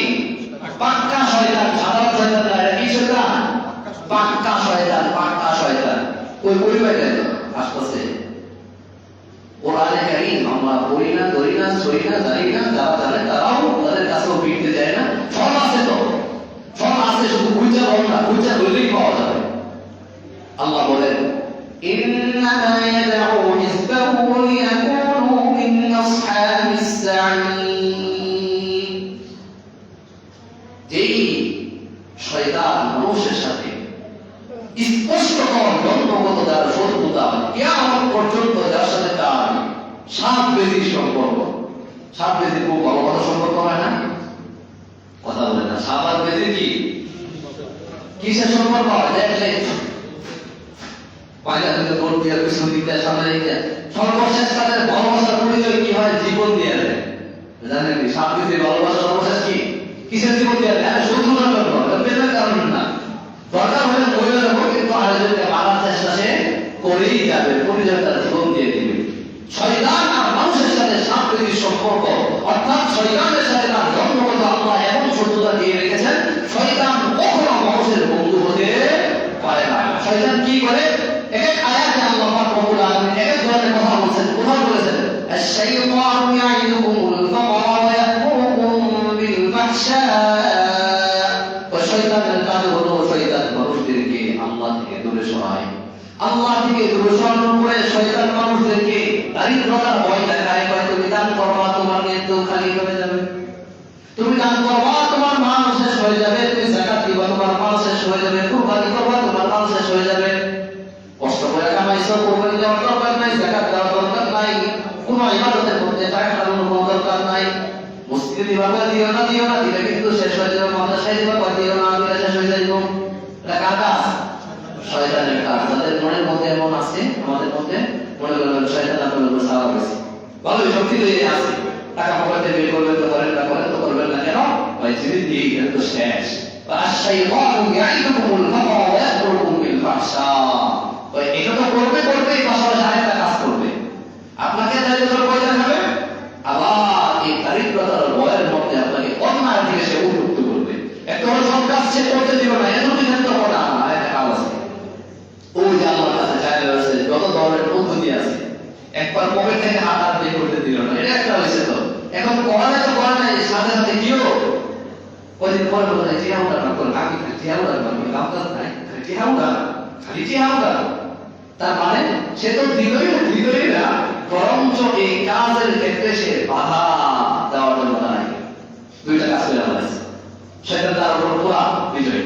পাক্কা শয়তান। সাধারণ শয়তান না, এটা কি শয়তান? পাক্কা শয়তান, পাক্কা শয়তান। ওই পরিবারে আশপাশে কোরআনে কারীম আমরা পড়ি না, ধরি না, সই না, জানি না, যারা জানে তারাও তাদের কাছেও বিটতে যায় না। সব আছে তো, সব আছে, শুধু খুঁজা বল না, খুঁজা ধরলেই পাওয়া যাবে। আল্লাহ বলেন ইন্নামা ইয়াদউ হিজবাহু লিয়াকুনু মিন আসহাবিস সাঈর। যেই শয়তান মানুষের সাথে স্পষ্টতর জন্মগত যার শত্রুতা, কিয়ামত পর্যন্ত যার সাথে তার সাপ বেদির সম্পর্ক। সাপ বেদির খুব বড় বড় সম্পর্ক হয় না? কথা বলে না। সাপ আর বেদির কি কিসের সম্পর্ক হয়? দেখলে পায়লা থেকে ভোট দিয়ে পিছন দিতে সামনে দিতে সর্বশেষ তাদের ভালোবাসার পরিচয় কি হয়? জীবন দিয়ে দেয়। জানেন কি সাপ বেদির ভালোবাসার সর্বশেষ কি? কিসের জীবন দিয়ে দেয়? শত্রুতার জন্য, প্রেমের কারণে না। দরকার হলে মহিলা যাবো, কিন্তু আরেকজনকে মারার চেষ্টা সে করেই যাবে, পরিচয় তার জীবন দিয়ে দিবে। শয়তান আর মানুষের সাথে সাংপ্রতিক সম্পর্ক, অর্থাৎ শয়তানের সাথে তার জন্মগত আল্লাহ এমন শত্রুতা দিয়ে রেখেছেন, শয়তান কখনো মানুষের বন্ধু হতে পারে না। শয়তান কি করে? এক আয়াতে আল্লাহ পাক রব্বুল আলামিন এক ধরনের কথা বলেছেন। কোথাও বলেছেন আশ-শাইতানু ইয়া'iদুকুমুল ফাকরা ওয়া ইয়া'মুরুকুম বিল ফাহশা। শয়তানের কাজ হলো শয়তান মানুষদেরকে আল্লাহ থেকে দূরে সরায়। আল্লাহ থেকে দূরে সরানোর পরে শয়তান মানুষদেরকে দারিদ্রতার ভয় দেখায়। তুমি দান করবা, তোমার নিয়ত খালি হয়ে যাবে। তুমি দান করবা, তোমার মাল শেষ হয়ে যাবে। তুমি যাকাত দিবা, তোমার মাল শেষ হয়ে যাবে। কুরবানি করবা, তোমার মাল শেষ হয়ে যাবে। কষ্ট করে কামাইছো, কুরবানি দেওয়ার দরকার নাই, যাকাত দেওয়ার দরকার নাই, কোনো ইবাদতের মধ্যে টাকা খাটানোর কোনো দরকার নাই। মসজিদে দিবা, দিও না, দিও না, দিলে কিন্তু শেষ হয়ে যাবে। মাদ্রাসায় দিবা, দিও না, দিলে শেষ হয়ে যাবে। এটা কার কাজ? শয়তানের কাজ। তাদের মনের মধ্যে এমন আছে, আমাদের মধ্যে মনে করবেন শয়তান আপনার উপর সারা হয়েছে, ভালোই শক্তি দিয়ে আছে, টাকা পকেটে বের করবেন তো করেন না, করেন তো করবেন না কেন? ভাই জীবিত দিয়ে গেলে তো শেষ। আশ-শাইতানু ইয়া'iদুকুমুল ফাকরা ওয়া ইয়া'মুরুকুম বিল ফাহশা। এটা তো করবে করবেই, পাশাপাশি আরেকটা কাজ করবে। আপনাকে দারিদ্র ভয় দেখাবে, আবার এই দারিদ্রতার ভয়ের মধ্যে আপনাকে অন্যায় থেকে সে উন্মুক্ত করবে। একটা হলো সব কাজ সে করতে দিবে না, এত কিন্তু করা না। একটা কাজ আছে, ওই যে আল্লাহর কাছে চাইলে রয়েছে যত ধরনের পদ্ধতি আছে, একবার পকেট থেকে হাত আর বের করতে দিল না, এটা একটা হয়েছে। তো এখন করা তো করা নাই, সাথে সাথে কিও কদিন পরে বলে টিহাউডা না করে আমি টিহাউডা করবো, কাম কাজ নাই, টিহাউডা খালি টিহাউডা। তার মানে সে তো দিলই না, বরঞ্চ এই কাজের ক্ষেত্রে সে বাধা দেওয়ার জন্য নাই। দুইটা কাজ করে আছে, সেটা তার উপর পুরা বিজয়।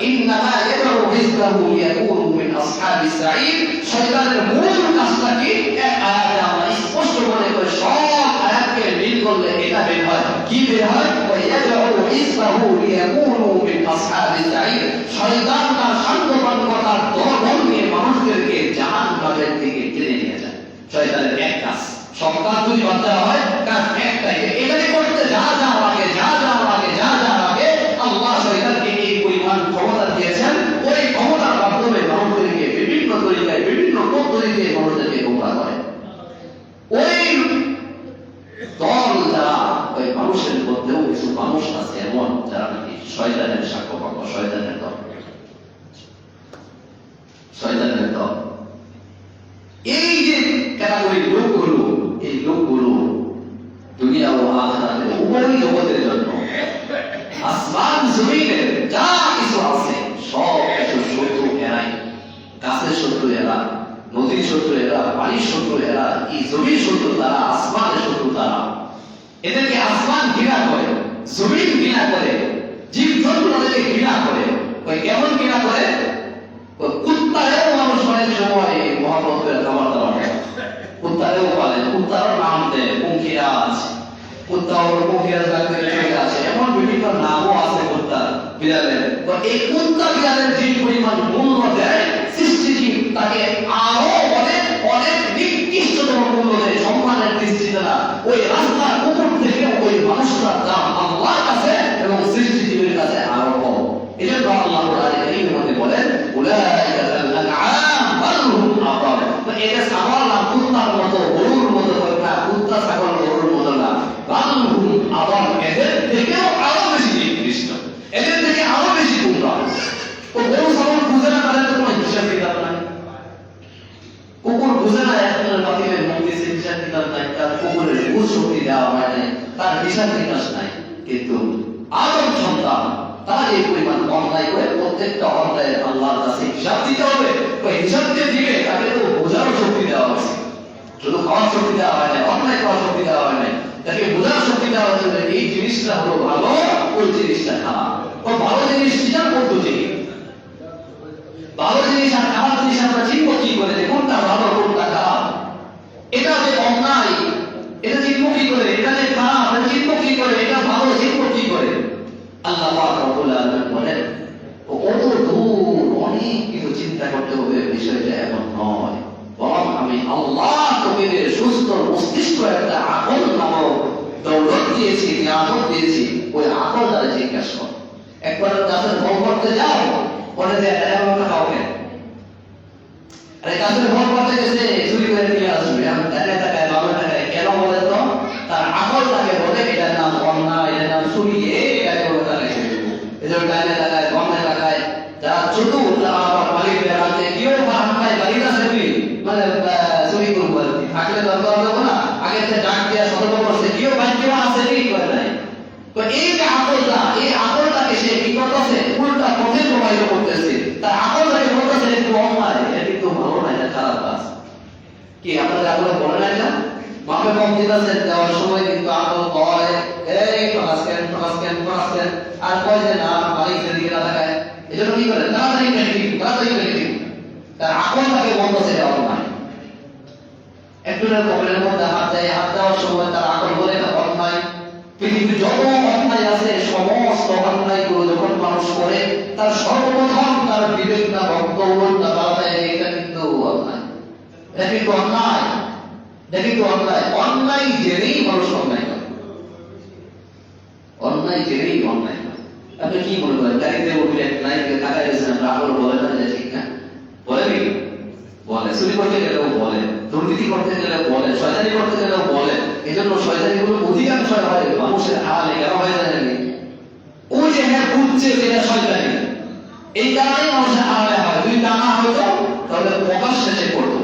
ইন্নামা ইয়াদউ হিজবাহু লিয়াকুনু মিন আসহাবিস সাঈর। শয়তানের মূল কাজটা কি? এক আয়াতে আমরা স্পষ্ট করে সব আয়াতকে মিল করলে এটা বের হয়। কি বের হয়? ইয়াদউ হিজবাহু লিয়াকুনু মিন আসহাবিস সাঈর। শয়তান তার শান্তপন্নতার দল নিয়ে মানুষদেরকে জাহান্নামের দিকে টেনে নিয়ে যায়। শয়তানের এক কাজ, সব কাজ যদি বাদ দেওয়া হয়, কাজ একটাই, এটাকে করতে যা যা লাগে, যা যা লাগে, যা যা লাগে, আল্লাহ শয়তানকে এই পরিমাণ ক্ষমতা দিয়েছেন। ওই ক্ষমতার মাধ্যমে মানুষদেরকে বিভিন্ন তরিকায়, বিভিন্ন পদ্ধতিতে মানুষদেরকে গোমরাহ করে। ওই দল যারা, ওই মানুষের মধ্যেও কিছু মানুষ আছে এমন যারা নাকি শয়তানের সাক্ষ্যপক্ষ, শয়তানের দল, শয়তানের দল। এই যে ক্যাটাগরি লোকগুলো, এই লোকগুলো দুনিয়া ও এই জগতের জন্য। আসমান জমিনের যা কিছু আছে সব কিছু শত্রু এরাই। গাছের শত্রু এরা, নদীর শত্রু এরা, পানির শত্রু এরা, এই জমির শত্রু তারা, আসমানের শত্রু তারা। এদেরকে আসমান ঘৃণা করে, জমিন ঘৃণা করে, জীবজন্তু তাদেরকে ঘৃণা করে। ওই কেমন ঘৃণা করে? কুত্তারেও মানুষ অনেক সময় মহাপ্রভুর খাবার দাবার দেয়, কুত্তারেও পালে, কুত্তারও নাম দেয় পঙ্খিরাজ, কুত্তা ওর পঙ্খিরাজ লাগতে আছে, এমন বিভিন্ন নামও আছে কুত্তার বিড়ালের। তো এই কুত্তা বিড়ালের যে পরিমাণ মূল্য দেয় সৃষ্টিজীব, তাকে আরো অনেক অনেক নিকৃষ্টতম মূল্য দেয় সম্মানের দৃষ্টিতে না। ওই রাস্তার কুকুর থেকে ওই মানুষটার দাম আল্লাহর কাছে এবং সৃষ্টিজীবের কাছে আরো কম। এই জন্য আল্লাহ এই মধ্যে বলেন উলাইকা কাল আনআম বাল হুম আদাল। তো এটা ছাগল না কুত্তার মতো গরুর মতো না, কুত্তা ছাগল গরুর মতো না, বাল হুম আদাল, এদের থেকেও আরো বেশি নিকৃষ্ট, এদের থেকে আরো বেশি গুমরাহ। তো গরু ছাগল বুঝে না, তাহলে তো কোনো হিসাব কিতাব নাই। কুকুর বুঝে না একজনের বাতিলের মধ্যে হিসাব কিতাব নাই, তার কুকুরের বুঝ শক্তি দেওয়া হয় নাই, তার হিসাব নিকাশ নাই। কিন্তু আদম সন্তান তারা এই পরিমাণ অন্যায় করে প্রত্যেকটা অন্যায়ের আল্লাহর কাছে হিসাব দিতে হবে। ওই হিসাব দিয়ে দিবে, তাকে তো বোঝার শক্তি দেওয়া হয়েছে, শুধু খাওয়ার শক্তি দেওয়া হয় নাই, অন্যায় করার শক্তি দেওয়া হয় নাই, তাকে বোঝার শক্তি দেওয়া হয়েছে যে এই জিনিসটা হলো ভালো, ওই জিনিসটা খারাপ। ও ভালো জিনিস চিনার পদ্ধতি, ভালো জিনিস আর খারাপ জিনিস আমরা চিনবো কি করে যে কোনটা ভালো কোনটা খারাপ? এটা যে অন্যায় এটা চিনবো কি করে? এটা যে খারাপ এটা চিনবো কি করে? এটা ভালো চিনবো কি করে? আল্লাহ পাক রব্বুল আলামিন বলেন কত দূর, অনেক কিছু চিন্তা করতে হবে, বিষয়টা এমন নয়। বরং আমি আল্লাহ তোমাদের সুস্থ মস্তিষ্ক একটা আকল নামক দৌলত দিয়েছি, নিয়ামত দিয়েছি, ওই আকল দ্বারা জিজ্ঞাসা করো। একবার গাছের ফল করতে যাও, পরে যে এমনটা কাউকে আরে গাছের ফল করতে গেছে চুরি করে নিয়ে আসবে, আমি ডানে টাকায় বামে টাকায় কেন বলে তো? তার আকল তাকে বলে এটার নাম অন্যায়, এটার নাম চুরি, এটাকে বলে তারা এজন্য ডানে টাকায় বামে টাকায় যারা চতুর তারা আবার মালিকের হাতে কেউ ভাত খায় বাড়িটা সেবি মানে চুরি করবো আর কি, থাকলে দরকার হবে না, আগে থেকে ডাক দিয়ে সতর্ক করছে কেউ ভাগ্য আছে কি করে নাই। তো এই যে আকলটা, এই আকলটাকে সে কি করতেছে? উল্টা পথে প্রবাহিত করতেছে। তার আকলটাকে বলতেছে একটু অন্যায়, এটা কিন্তু ভালো না, এটা খারাপ কাজ। কি আপনাদের আকল বলে না? এটা মাপে কম দিতেছে, দেওয়ার সময় কিন্তু আকল হয় এই ফাঁসকেন ফাঁসকেন ফাঁসকেন, আর কয় যে না মালিক সেদিকে না তাকায়, এজন্য কি করে তাড়াতাড়ি নেগেটিভ তাড়াতাড়ি নেগেটিভ। তার আকলটাকে বলতেছে এটা অন্যায়। একজনের কবরের মধ্যে হাত দেয়, হাত দেওয়ার সময় তার আকল বলে এটা অন্যায়। পৃথিবীর যত অন্যায় আছে সমস্ত অন্যায়গুলো যখন মানুষ করে তার সর্বপ্রথম তার বিবেক না বক্তব্য না বার্তায় এটা কিন্তু অন্যায়, এটা কিন্তু অন্যায়, এটা কিন্তু অন্যায়। অন্যায় জেনেই মানুষ অন্যায় করে, অন্যায় জেনেই অন্যায় করে। আপনি কি মনে করেন গাড়িতে উঠলে নাইকে টাকা দিয়েছেন আমরা আকল বলে না যে ঠিক না? বলে কি? বলে। চুরি করতে গেলেও বলে, দুর্নীতি করতে গেলেও বলে, শয়তানি করতে গেলেও বলে। এই জন্য শয়তানিগুলো অধিকাংশ হয় মানুষের আড়ালে কেন হয় জানেননি? ওই যে হ্যাঁ বুঝছে যেটা শয়তানি, এই কারণেই মানুষের আড়ালে হয়। যদি তা না হয়তো তাহলে প্রকাশ্যে সে করতো।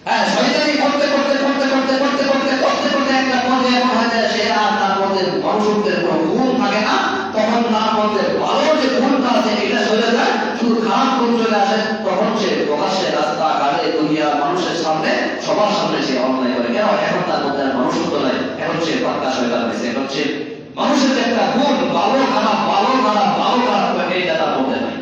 হ্যাঁ শয়তানি করতে করতে করতে করতে করতে করতে করতে করতে একটা পর্যায়ে এমন হয়ে যায় সে আর তার মধ্যে মানুষত্বের কোনো গুণ থাকে না, তখন তার মধ্যে ভালো যে গুণটা আছে এটা চলে যায়, শুধু খারাপ গুণ চলে আসে। তখন সে প্রকাশ্যে রাস্তা ঘাটে দুনিয়া মানুষের সামনে সবার সামনে সে অন্যায় করে। কেন? এখন তার মধ্যে আর মানুষত্ব নাই, এখন সে প্রকাশ হয়ে দাঁড়িয়েছে, এখন সে মানুষের যে একটা গুণ ভালো খারাপ ভালো খারাপ ভালো খারাপ এটা তার মধ্যে নাই।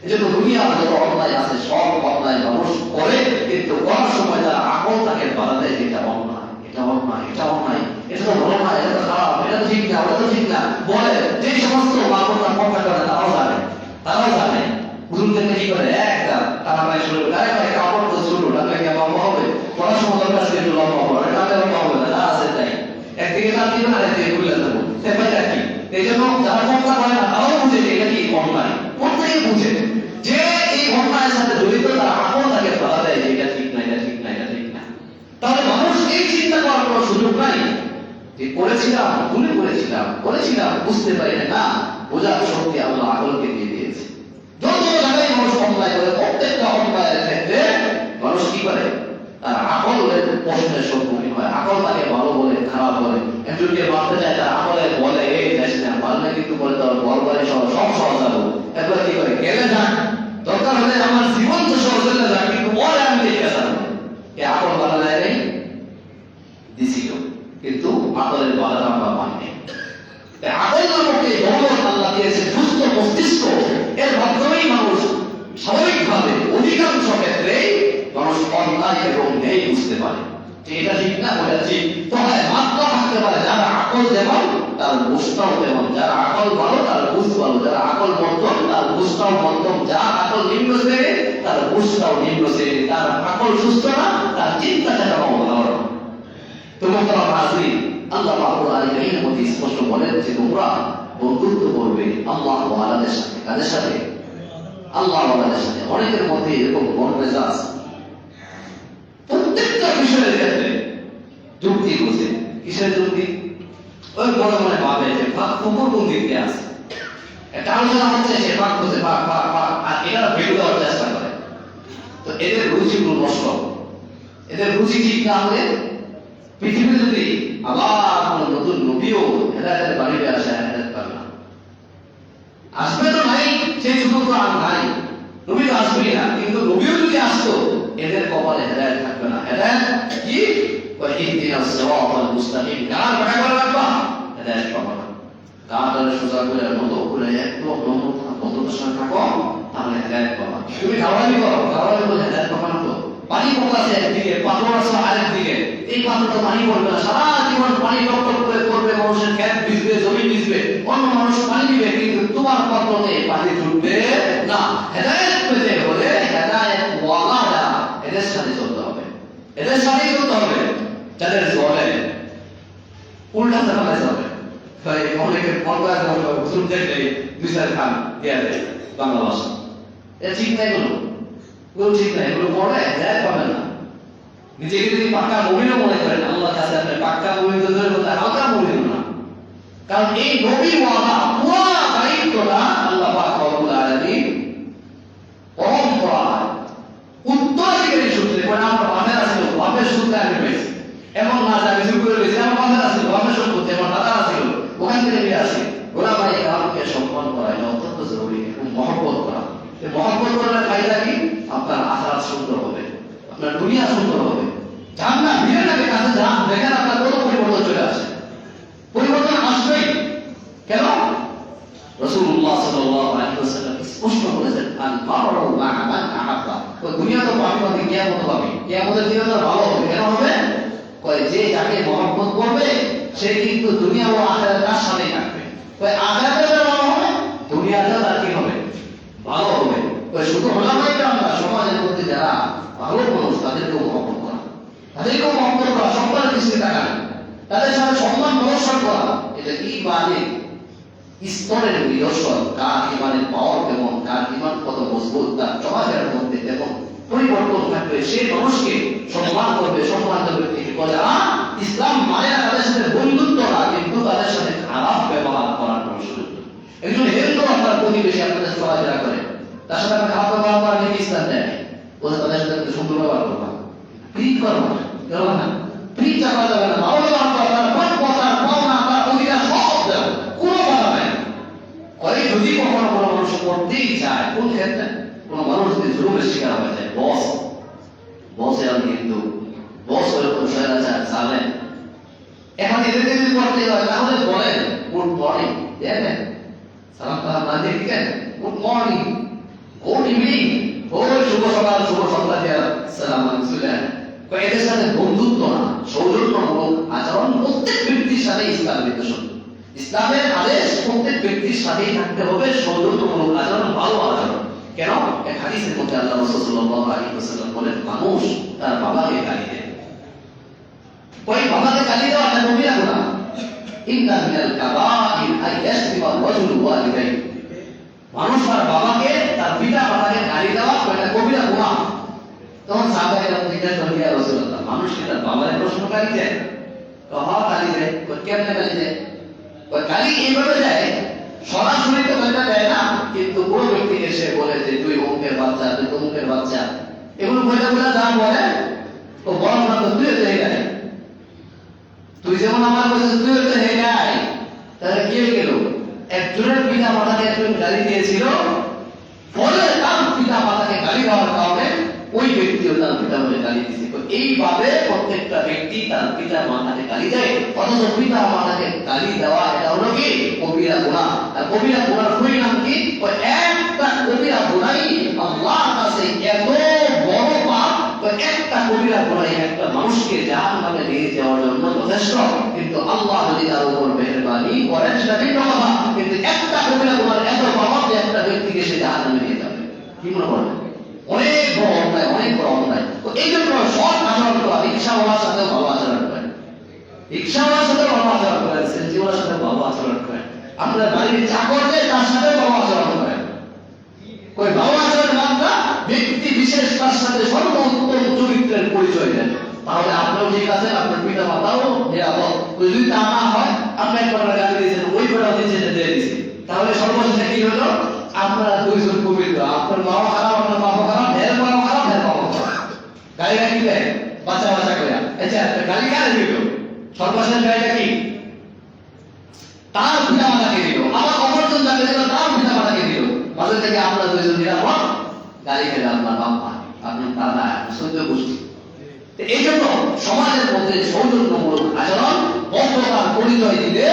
এই জন্য দুনিয়ার যত অন্যায় আছে সব অন্যায় মানুষ করে, কিন্তু করার সময় তারা আকল তাকে বাধা দেয় এটা অন্যায়, এটা অন্যায়, এটা অন্যায়, এটা তো ভালো না, এটা তো খারাপ, এটা তো ঠিক না, ওটা তো ঠিক না বলে। যে সমস্ত মানবতার পক্ষে করে তারাও জানে, তারাও জানে হুজুরদেরকে কি করে একটা তারা মানে শুরু করে আরে ভাই কাপড় তো ছোট টাকা কি লম্বা হবে, পড়াশোনা দরকার ছিল একটু লম্বা হবে, টাকা লম্বা হবে না, আছে তাই একদিকে তার দিবেন আর একদিকে ভুলে যাবো, সে ভাইটা কি? এই জন্য যারা পক্ষা করে না তারাও বুঝে যে এটা কি অন্যায়, প্রত্যেকে বুঝে যে এই অন্যায়ের সাথে জড়িত, তারা আকল তাকে বাধা দেয় যে এটা ঠিক না, এটা ঠিক না, এটা ঠিক না। তাহলে মানুষ এই চিন্তা করার কোনো সুযোগ নাই যে করেছিলাম ভুলে করেছিলাম বুঝতে পারি না, বোঝার শক্তি আল্লাহ আকলকে দিয়ে দিয়েছে। যত জায়গায় মানুষ অন্যায় করে প্রত্যেকটা অন্যায়ের ক্ষেত্রে মানুষ কি করে তার আকলের প্রশ্নের সম্মুখীন হয়, আকল তাকে ভালো বলে খারাপ বলে। একজনকে মারতে যায়, তার আকলে বলে এই যাস না, পারলে কিন্তু বলে তোর বল বাড়ি সহ সব সহজ যাবো। একবার কি করে গেলে যান, দরকার হলে আমার জীবন তো সহজ হলে যাক, কিন্তু বলে আমি দেখে যাবো। এই আকল বাধা দেয় নেই, দিছিল, কিন্তু আকলের বাধাটা আমরা মানি। আকল নামকে দৌলত আল্লাহ দিয়েছে সুস্থ মস্তিষ্ক, এর মাধ্যমেই মানুষ স্বাভাবিকভাবে অধিকাংশ ক্ষেত্রে মানুষ অন্যায় এবং ন্যায় বুঝতে পারে যে এটা ঠিক না ওটা ঠিক। তবে মাত্রা থাকতে পারে, যারা আকল যেমন তার বুঝটাও তেমন, যারা আকল ভালো তার বুঝ ভালো, যারা আকল মধ্যম তার বুঝটাও মধ্যম, যার আকল নিম্ন শ্রেণী তার বুঝটাও নিম্ন শ্রেণী, তার আকল সুস্থ না তার চিন্তা চেতনাও ভালো না। তো মোহতারাম হাজরিন, আল্লাহ রাব্বুল আলামিনের মধ্যে স্পষ্ট বলেন যে তোমরা বন্ধুত্ব করবে আল্লাহ ওয়ালাদের সাথে। কাদের সাথে? আল্লাহ ওয়ালাদের সাথে। অনেকের মধ্যে এরকম মন মেজাজ প্রত্যেকটা বিষয়ের ক্ষেত্রে যুক্তি বোঝে। কিসের যুক্তি? ওই মনে মনে ভাবে যে ফাঁক ফুকুর কোন দিক দিয়ে আছে, একটা আলোচনা হচ্ছে, সে ফাঁক খুঁজে ফাঁক ফাঁক ফাঁক, আর এটা ভেবে দেওয়ার চেষ্টা করে। তো এদের রুচিগুলো নষ্ট, এদের রুচি ঠিক না হলে পৃথিবীতে যদি আবার কোন নতুন নবীও হেদায়েতের বাড়িতে আসে, হেদায়েত পাবে না। আসবে তো নাই, সেই সুযোগ তো আর নাই, নবী তো আসবেই না। কিন্তু নবীও যদি আসতো, এদের কপালে হেদায়েত থাকবে না। হেদায়েত কি? ইহদিনাস সিরাতাল মুস্তাকিম, কার কথা বলা লাগবে? হেদায়েত পাবে না। কাঁটারে সোজা করে মতো করে একটু নম্রতার সঙ্গে থাকো, তাহলে হেদায়েত পাবা। তুমি গাওয়ালি করো, গাওয়ালি বলে হেদায়েত পাবা না। তো পানি পড়ছে একদিকে, পাথর আছে আরেকদিকে, এই পাথরটা পানি পড়বে না, সারা জীবন পানি টপ টপ করে পড়বে, মানুষের ক্ষেত ভিজবে, জমি ভিজবে, অন্য মানুষ পানি দিবে, কিন্তু তোমার পাত্রতে পানি জুটবে না। হেদায়েত পেতে হলে হেদায়েত ওয়ালা যারা, এদের সাথে চলতে হবে, এদের সাথেই চলতে হবে। যাদের চলে উল্টা চালাতে হবে, অনেকে পর্দায় হুজুর দেখলে দুই-চার খান দিয়ে দেয় বাংলা ভাষা। এটা ঠিক না, এগুলো ঠিক না, এগুলো পড়ে হেদায়েত পাবেন না। নিজেকে যদি পাক্কা মুমিনও মনে করেন, আল্লাহর কাছে আপনি পাক্কা মুমিন তো দূরের কথা, হালকা মুমিন না। কারণ এই নবী ওয়াদা পুরো দায়িত্বটা আল্লাহ পাক রব্বুল আলামিন পরম্পরা উত্তরাধিকারী সূত্রে, মানে আমার বাপের আছে, বাপের সূত্রে আমি পেয়েছি, এমন না যে আমি শুরু করে পেয়েছি, আমার বাপের আছে, বাপের সম্পত্তি আমার দাদা আছে, ওখান থেকে নিয়ে আসি। ওলামায়ে কেরামকে সম্মান করা এটা অত্যন্ত জরুরি, এবং মহব্বত করা। এই মহব্বত করার ফায়দা কি? আপনার আখিরাত সুন্দর হবে, আপনার দুনিয়া সুন্দর হবে। জান্নাত ভিড়ে লাগে কাছে যান, দেখেন আপনার কত পরিবর্তন চলে আসে। পরিবর্তন আসবেই। কেন? রাসূলুল্লাহ সাল্লাল্লাহু আলাইহি ওয়াসাল্লাম স্পষ্ট বলেছেন, আল মারউ মা'a মান আহাব্বা। তো দুনিয়া তো পাবে, কিয়ামত হবে, কিয়ামতের দিনে তো ভালো হবে। কেন হবে? কয় যে যাকে মহব্বত করবে সে কিন্তু দুনিয়া ও আখিরাতের সাথেই থাকবে। কয় আখিরাতের ভালো হবে, দুনিয়াটা তার কি হবে? ভালো হবে। কয় শুধু ওলামায়ে কেরাম না, সমাজের মধ্যে যারা ভালো মানুষ তাদেরকেও মহব্বত করা, তাদেরকেও মহব্বত করা, সম্মানের দৃষ্টিতে তাকানো, তাদের সাথে সম্মান প্রদর্শন করা। এটা ইমানের স্তরের নিদর্শন। কার ইমানের পাওয়ার কেমন, কার ইমান কত মজবুত, তার চলাফেরার মধ্যে কেমন পরিবর্তন থাকবে। সেই মানুষকে সম্মান করবে, সম্মান দেবে। যারা ইসলাম মানে না, তাদের সাথে বন্ধুত্ব না, কিন্তু তাদের সাথে খারাপ ব্যবহার করার কোনো সুযোগ নেই। একজন হিন্দু আপনার প্রতিবেশী আপনাদের চলাফেরা করে, তার সাথে আপনি খারাপ ব্যবহার করার কি ইসলাম দেয়? বলে তাদের সাথে কিন্তু সুন্দর ব্যবহার করবা, প্রীত করবা, করবা না, প্রীত চাপা যাবে না, ভালো ব্যবহার করা, তার কথা পাওনা, তার অধিকার সব দেওয়া, কোনো বাধা নাই। ওই যদি কখনো কোনো মানুষ করতেই চায়, কোন ক্ষেত্রে কোনো মানুষ যদি জুলুমের শিকার হয়ে যায়, বসে আমি হিন্দু, বস ওরকম স্বৈরাচার চালেন, এখন এদেরকে যদি করতে হয় তাহলে বলেন গুড মর্নিং, দেখেন সালাম তালাম না দিয়ে দিকেন গুড মর্নিং, গুড ইভিনিং, ওই শুভ সকাল, শুভ সন্ধ্যা দিয়া সালাম আলাইকুম। এদের সাথে বন্ধুত্ব না, সৌজন্যমূলক আচরণ প্রত্যেক ব্যক্তির সাথে ইসলাম নির্দেশন। ইসলামের আদেশ প্রত্যেক ব্যক্তির সাথেই থাকতে হবে সৌজন্যমূলক আচরণ, ভালো আচরণ। কেন? এক হাদিসের মধ্যে আল্লাহ রাসূল সাল্লাল্লাহু আলাইহি ওয়াসাল্লাম বলেন, মানুষ তার বাবাকে গালি দেয়। ওই বাবাকে গালি দেওয়া এটা কবিরা গুনাহ। ইন্না মিনাল কাবাইর আইয়াসবিবা রাজুলু ওয়ালিদাই। মানুষ তার বাবাকে, তার পিতা মাতাকে গালি দেওয়া এটা কবিরা গুনাহ। তখন সাহাবায়েরা জিজ্ঞাসা করলেন, ইয়া রাসূলুল্লাহ, মানুষ কি তার বাবাকে প্রশ্ন গালি দেয়? হ্যাঁ গালি দেয়। কেমনে গালি দেয়? গালি এইভাবে দেয়, সরাসরি তো গালিটা দেয় না, কিন্তু কোনো ব্যক্তি এসে বলে যে তুই অমুকের বাচ্চা, তুই তমুকের বাচ্চা, এগুলো বলে যা বলে ও বড় না তো তুই তো হে নাই, তুই যেমন আমার কাছে তুই তো হে নাই, তাহলে কি হয়ে গেল? একজনের পিতা মাতাকে একজন গালি দিয়েছিল, ফলে তার পিতা মাতাকে গালি দেওয়ার কারণে ওই ব্যক্তিও তার পিতা মাতাকে গালি দিয়েছে। তো এইভাবে প্রত্যেকটা ব্যক্তি তার পিতা মাতাকে গালি দেয়, অথচ পিতা মাতাকে গালি দেওয়া এটা হলো কি কবিরা গুনাহ। আর কবিরা গুনাহর পরিণাম কি? ওই একটা কবিরা গুনাহই আল্লাহর কাছে এত বড় পাপ, তো একটা কবিরা গুনাহই একটা মানুষকে জাহান্নামে নিয়ে যাওয়ার জন্য যথেষ্ট। কিন্তু আল্লাহ যদি তার উপর মেহেরবানি করেন সেটা ভিন্ন কথা, কিন্তু একটা কবিরা গুনাহ এত পাপ যে একটা ব্যক্তিকে সে জাহান্নামে নিয়ে যাবে। কি মনে করেন? অনেক বড় অন্যায়, অনেক বড় অন্যায়। তো এই জন্য সৎ আচরণ করা, রিক্সাওয়ালার সাথে ভালো আচরণ করেন, রিক্সাওয়ালার সাথে ভালো আচরণ করেন, সেলজিওয়ালার সাথে ভালো আচরণ করেন, আপনার বাড়ির চাকরদের তার সাথে ভালো আচরণ করেন। ওই ভালো আচরণ বান্দা ব্যক্তি বিশেষ তার সাথে সর্বোত্তম চরিত্রের পরিচয় দেন, তাহলে আপনারও ঠিক আছে, আপনার পিতা মাতাও নিরাপদ। যদি তা না হয়, আপনি একবার গালি দিয়েছেন, ওই কটা দিয়েছেন দিয়ে দিয়েছেন, তাহলে সর্বশেষে কি হলো? আপনারা দুইজন পবিত্র, আপনার বাবা খারাপ, আপনার বাবা খারাপ, এর বাবা খারাপ, এর বাবা খারাপ। গালি রাখি দেয় বাচ্চা বাচ্চা করে, আচ্ছা গালি কারে দিল? সর্বশেষ গালিটা কি? তার পিতা মাতাকে দিল, আবার অপরজন যাকে দিল তার পিতা মাতাকে দিল। মাঝে থেকে আমরা দুইজন নিরাপদ, গালি খেলে আপনার বাবা, আপনার দাদা, সৈন্য গোষ্ঠী। এই জন্য সমাজের মধ্যে সৌজন্যমূলক আচরণ, বন্ধতার পরিচয় দিলে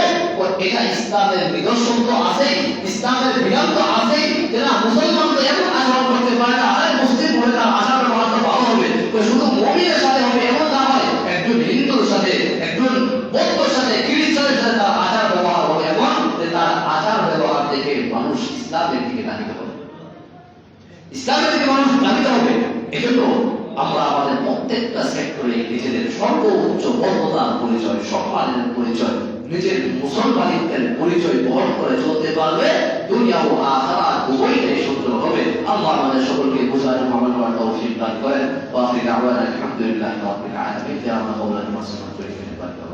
এটা ইসলামের নিদর্শন তো আছে, ইসলামের বিধান তো আছে। যেটা মুসলমান তো এমন আচরণ করতে পারে না, আরে মুসলিম হলে তার আচার ব্যবহার তো ভালো হবে, শুধু মুমিনের সাথে হবে এমন না হয়। একজন হিন্দুর সাথে, একজন বৌদ্ধর সাথে, খ্রিস্টানের সাথে তার আচার ব্যবহার হবে এমন যে তার আচার ব্যবহার দেখে মানুষ ইসলামের দিকে ধাবিত হবে, ইসলামের দিকে মানুষ ধাবিত হবে। এজন্য আমরা আমাদের প্রত্যেকটা সেক্টরে নিজেদের সর্বোচ্চ বদ্ধতার পরিচয়, সম্মানের পরিচয়, নিজের মুসলমানিত্বের পরিচয় বহন করে চলতে পারলে দুনিয়া ও আখিরাত উভয়টাই সুন্দর হবে। আল্লাহ আমাদের সকলকে বুঝার আমল করার তৌফিক দান করেন। ওয়া আখিরু দাওয়ানা আলহামদুলিল্লাহি রাব্বিল আলামিন। ইয়া রাব্বানা ওয়া লানা ওয়া সাল্লাল্লাহু আলাইহি ওয়া সাল্লাম।